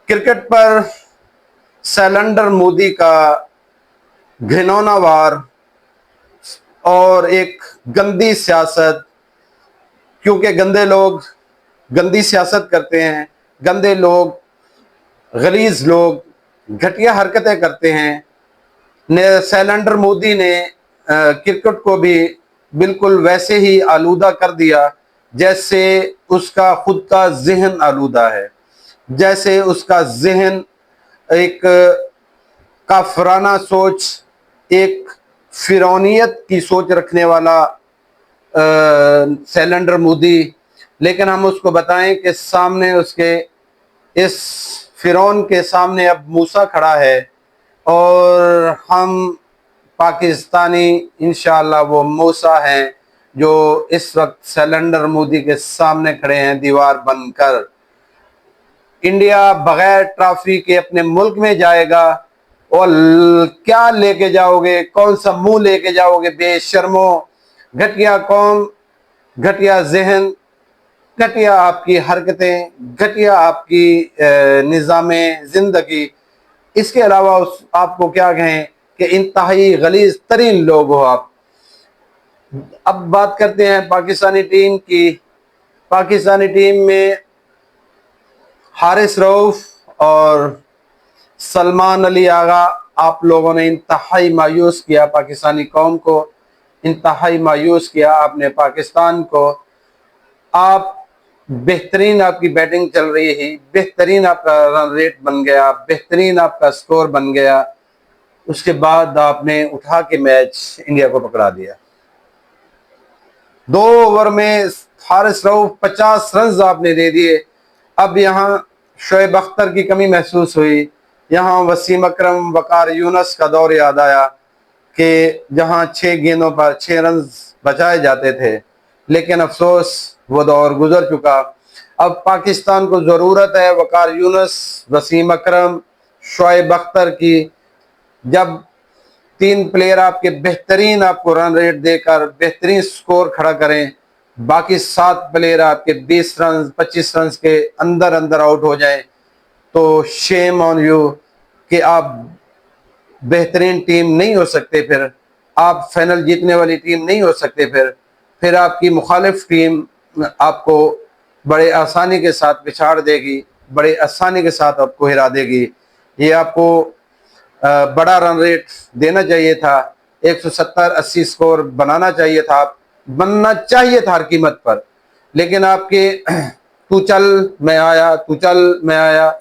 Cricket پر cylinder Modi کا گھنونا وار اور ایک گندی سیاست، کیونکہ گندے لوگ گندی سیاست کرتے ہیں، گندے لوگ، غلیظ لوگ گھٹیا حرکتیں کرتے ہیں۔ سیلنڈر مودی نے کرکٹ کو بھی بالکل ویسے ہی آلودہ کر دیا جیسے اس کا خود کا ذہن آلودہ ہے، جیسے اس کا ذہن ایک کافرانہ سوچ، ایک فرعونیت کی سوچ رکھنے والا سیلنڈر مودی۔ لیکن ہم اس کو بتائیں کہ سامنے اس کے اس فرعون کے سامنے اب موسیٰ کھڑا ہے، اور ہم پاکستانی انشاءاللہ وہ موسیٰ ہیں جو اس وقت سیلنڈر مودی کے سامنے کھڑے ہیں دیوار بن کر۔ انڈیا بغیر ٹرافی کے اپنے ملک میں جائے گا، اور کیا لے کے جاؤ گے؟ کون سا منہ لے کے جاؤ گے؟ بے شرمو، گھٹیا قوم، گھٹیا ذہن، گھٹیا آپ کی حرکتیں، گھٹیا آپ کی نظام زندگی۔ اس کے علاوہ آپ کو کیا کہیں کہ انتہائی غلیظ ترین لوگ ہو آپ۔ اب بات کرتے ہیں پاکستانی ٹیم کی۔ پاکستانی ٹیم میں حارث رؤف اور سلمان علی آغا، آپ لوگوں نے انتہائی مایوس کیا پاکستانی قوم کو، انتہائی مایوس کیا آپ نے پاکستان کو۔ آپ بہترین، آپ کی بیٹنگ چل رہی ہے، بہترین آپ کا رن ریٹ بن گیا، بہترین آپ کا سکور بن گیا، اس کے بعد آپ نے اٹھا کے میچ انڈیا کو پکڑا دیا۔ 2 اوور میں حارث رؤف 50 رنز آپ نے دے دیے۔ اب یہاں شعیب اختر کی کمی محسوس ہوئی، یہاں وسیم اکرم، وقار یونس کا دور یاد آیا کہ جہاں 6 گیندوں پر 6 رنز بچائے جاتے تھے، لیکن افسوس وہ دور گزر چکا۔ اب پاکستان کو ضرورت ہے وقار یونس، وسیم اکرم، شعیب اختر کی۔ جب 3 پلیئر آپ کے بہترین آپ کو رن ریٹ دے کر بہترین سکور کھڑا کریں، باقی 7 پلیئر آپ کے 20 رنز 25 رنز کے اندر اندر آؤٹ ہو جائیں، تو شیم آن یو کہ آپ بہترین ٹیم نہیں ہو سکتے، پھر آپ فائنل جیتنے والی ٹیم نہیں ہو سکتے، پھر آپ کی مخالف ٹیم آپ کو بڑے آسانی کے ساتھ پچھاڑ دے گی، بڑے آسانی کے ساتھ آپ کو ہرا دے گی۔ یہ آپ کو بڑا رن ریٹ دینا چاہیے تھا، 170-80 سکور بنانا چاہیے تھا، بننا چاہیے تھا ہر قیمت پر، لیکن آپ کے تو چل میں آیا